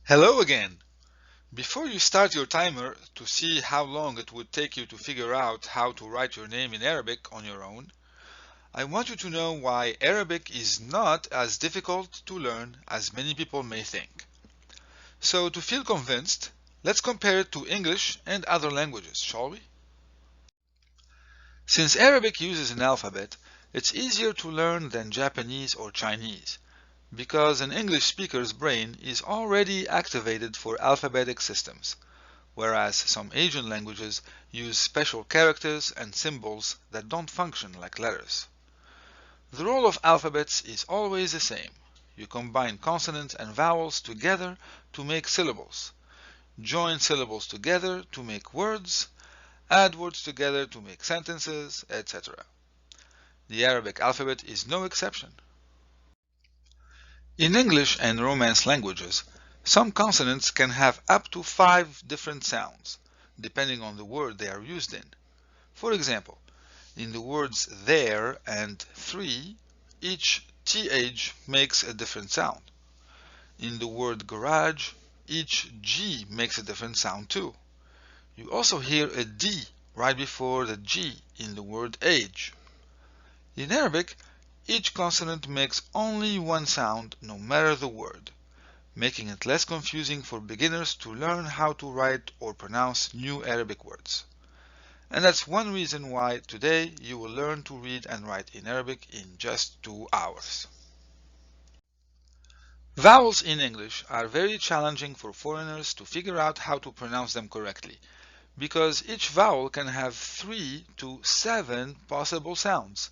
Hello again! Before you start your timer to see how long it would take you to figure out how to write your name in Arabic on your own, I want you to know why Arabic is not as difficult to learn as many people may think. So to feel convinced, let's compare it to English and other languages, shall we? Since Arabic uses an alphabet, it's easier to learn than Japanese or Chinese, because an English speaker's brain is already activated for alphabetic systems, whereas some Asian languages use special characters and symbols that don't function like letters. The role of alphabets is always the same. You combine consonants and vowels together to make syllables, join syllables together to make words, add words together to make sentences, etc. The Arabic alphabet is no exception. In English and Romance languages, some consonants can have up to 5 different sounds, depending on the word they are used in. For example, in the words there and three, each th makes a different sound. In the word garage, each g makes a different sound too. You also hear a d right before the g in the word age. In Arabic, each consonant makes only one sound no matter the word, making it less confusing for beginners to learn how to write or pronounce new Arabic words. And that's one reason why today you will learn to read and write in Arabic in just 2 hours. Vowels in English are very challenging for foreigners to figure out how to pronounce them correctly, because each vowel can have 3 to 7 possible sounds,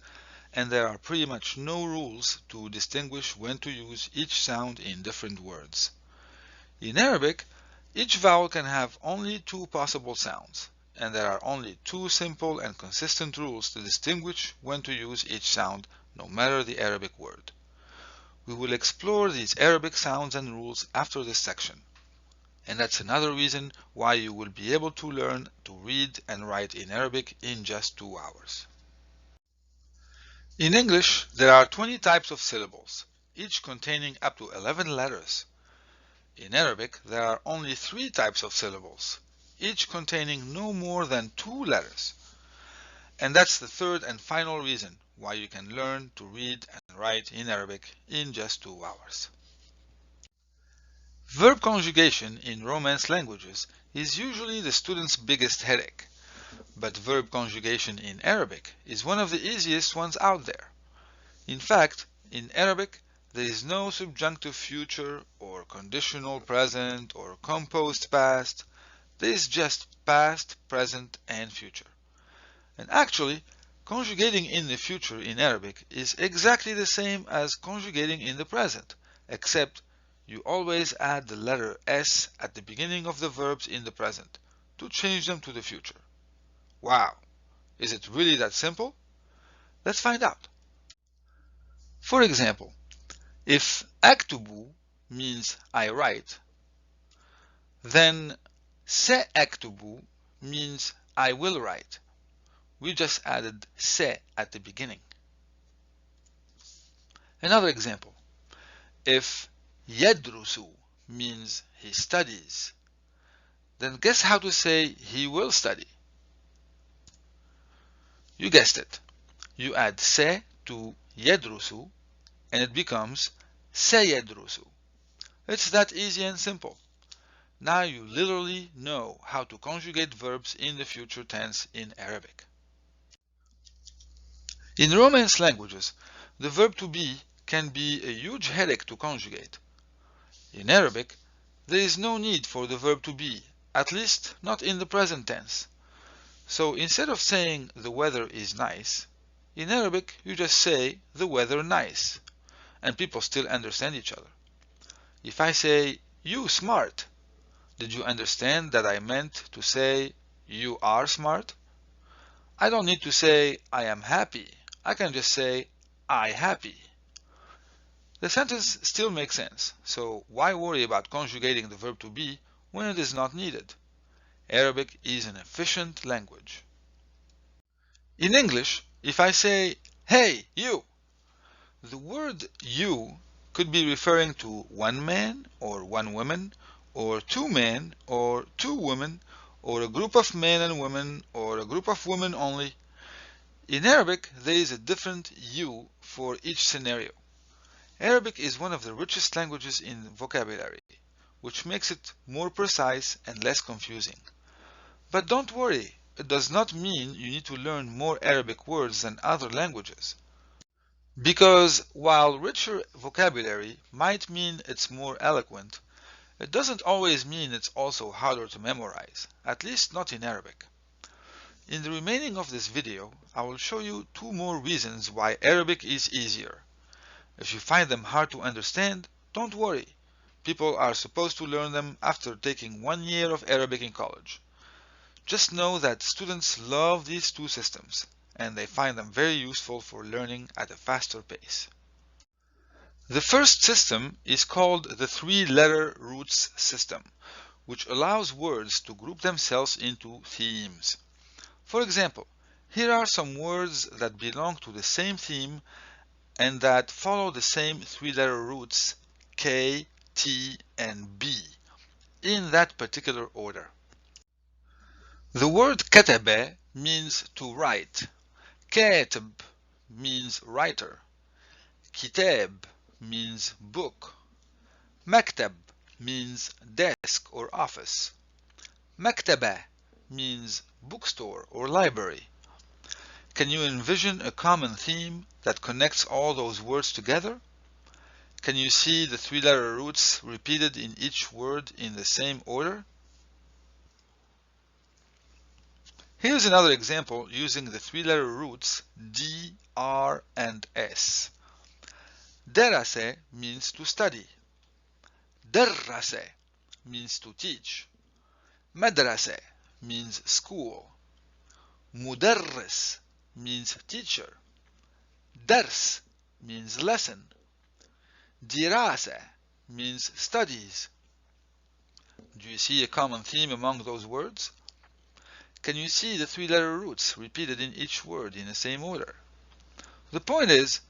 and there are pretty much no rules to distinguish when to use each sound in different words. In Arabic, each vowel can have only 2 possible sounds, and there are only 2 simple and consistent rules to distinguish when to use each sound, no matter the Arabic word. We will explore these Arabic sounds and rules after this section, and that's another reason why you will be able to learn to read and write in Arabic in just 2 hours. In English, there are 20 types of syllables, each containing up to 11 letters. In Arabic, there are only 3 types of syllables, each containing no more than 2 letters. And that's the third and final reason why you can learn to read and write in Arabic in just 2 hours. Verb conjugation in Romance languages is usually the student's biggest headache, but verb conjugation in Arabic is one of the easiest ones out there. In fact, in Arabic, there is no subjunctive future or conditional present or composed past. There is just past, present, and future. And actually, conjugating in the future in Arabic is exactly the same as conjugating in the present, except you always add the letter S at the beginning of the verbs in the present to change them to the future. Wow! Is it really that simple? Let's find out. For example, if aktubu means I write, then se'aktubu means I will write. We just added se at the beginning. Another example. If yadrusu means he studies, then guess how to say he will study? You guessed it. You add se to yadrusu and it becomes sayadrusu. It's that easy and simple. Now you literally know how to conjugate verbs in the future tense in Arabic. In Romance languages, the verb to be can be a huge headache to conjugate. In Arabic, there is no need for the verb to be, at least not in the present tense. So instead of saying the weather is nice, in Arabic you just say the weather nice, and people still understand each other. If I say you smart, did you understand that I meant to say you are smart? I don't need to say I am happy. I can just say I happy. The sentence still makes sense, so why worry about conjugating the verb to be when it is not needed? Arabic is an efficient language. In English, if I say, hey, you, the word you could be referring to one man or one woman or two men, or two women, or a group of men and women, or a group of women only. In Arabic, there is a different you for each scenario. Arabic is one of the richest languages in vocabulary, which makes it more precise and less confusing. But don't worry, it does not mean you need to learn more Arabic words than other languages. Because while richer vocabulary might mean it's more eloquent, it doesn't always mean it's also harder to memorize, at least not in Arabic. In the remaining of this video, I will show you 2 more reasons why Arabic is easier. If you find them hard to understand, don't worry. People are supposed to learn them after taking 1 year of Arabic in college. Just know that students love these 2 systems, and they find them very useful for learning at a faster pace. The first system is called the 3-letter roots system, which allows words to group themselves into themes. For example, here are some words that belong to the same theme and that follow the same 3-letter roots K, T, and B in that particular order. The word كتب means to write. كاتب means writer. كتاب means book. مكتب means desk or office. مكتبة means bookstore or library. Can you envision a common theme that connects all those words together? Can you see the 3-letter roots repeated in each word in the same order? Here's another example using the 3-letter roots D, R, and S. درس means to study. درس means to teach. مدرسة means school. مدرس means teacher. درس means lesson. دراسة means studies. Do you see a common theme among those words? Can you see the 3-letter roots repeated in each word in the same order? The point is,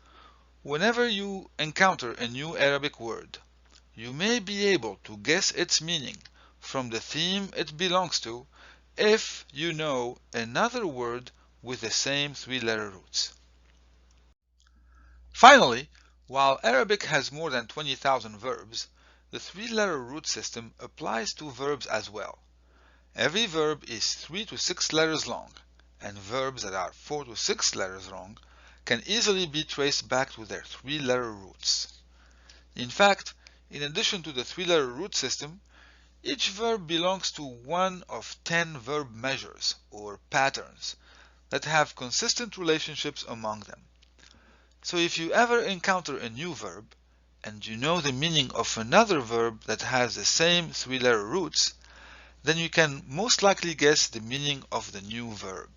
whenever you encounter a new Arabic word, you may be able to guess its meaning from the theme it belongs to if you know another word with the same 3-letter roots. Finally, while Arabic has more than 20,000 verbs, the 3-letter root system applies to verbs as well. Every verb is 3 to 6 letters long, and verbs that are 4 to 6 letters long can easily be traced back to their 3-letter roots. In fact, in addition to the 3-letter root system, each verb belongs to one of 10 verb measures or patterns that have consistent relationships among them. So if you ever encounter a new verb and you know the meaning of another verb that has the same 3-letter roots, then you can most likely guess the meaning of the new verb.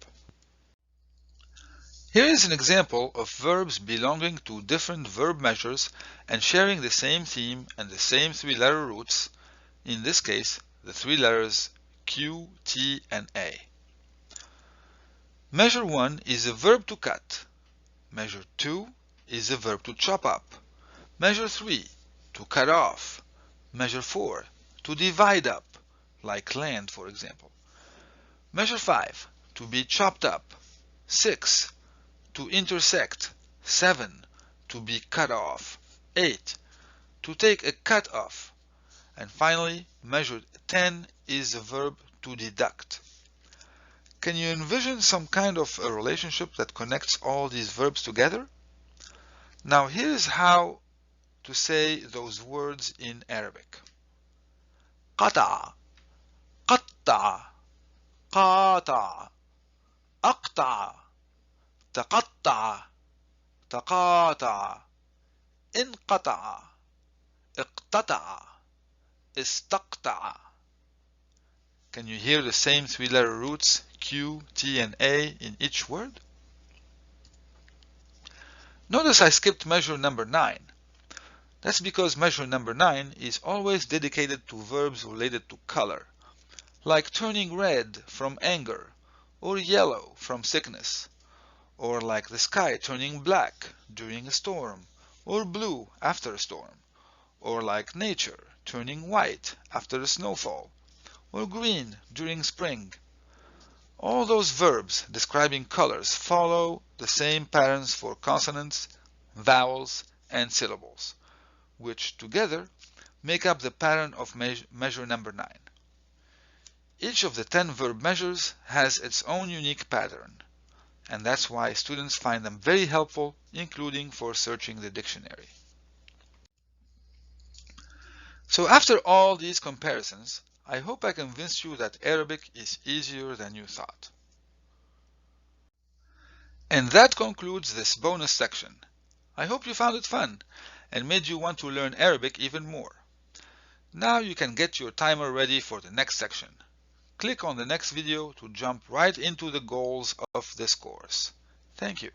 Here is an example of verbs belonging to different verb measures and sharing the same theme and the same 3-letter roots, in this case the 3 letters Q, T, and A. Measure 1 is a verb to cut. Measure 2 is a verb to chop up. Measure 3, to cut off. Measure 4, to divide up, like land, for example. Measure 5, to be chopped up. 6, to intersect. 7, to be cut off. 8, to take a cut off. And finally, measure 10 is a verb to deduct. Can you envision some kind of a relationship that connects all these verbs together? Now here's how to say those words in Arabic. قطع, قطع, قاطع, أقطع, تقطع, تقاطع, انقطع, اقتطع, استقطع. Can you hear the same 3-letter roots Q, T, and A in each word? Notice I skipped measure number 9. That's because measure number 9 is always dedicated to verbs related to color, like turning red from anger, or yellow from sickness, or like the sky turning black during a storm, or blue after a storm, or like nature, turning white after a snowfall, or green during spring. All those verbs describing colors follow the same patterns for consonants, vowels, and syllables, which together make up the pattern of measure number 9. Each of the 10 verb measures has its own unique pattern, and that's why students find them very helpful, including for searching the dictionary. So after all these comparisons, I hope I convinced you that Arabic is easier than you thought. And that concludes this bonus section. I hope you found it fun and made you want to learn Arabic even more. Now you can get your timer ready for the next section. Click on the next video to jump right into the goals of this course. Thank you.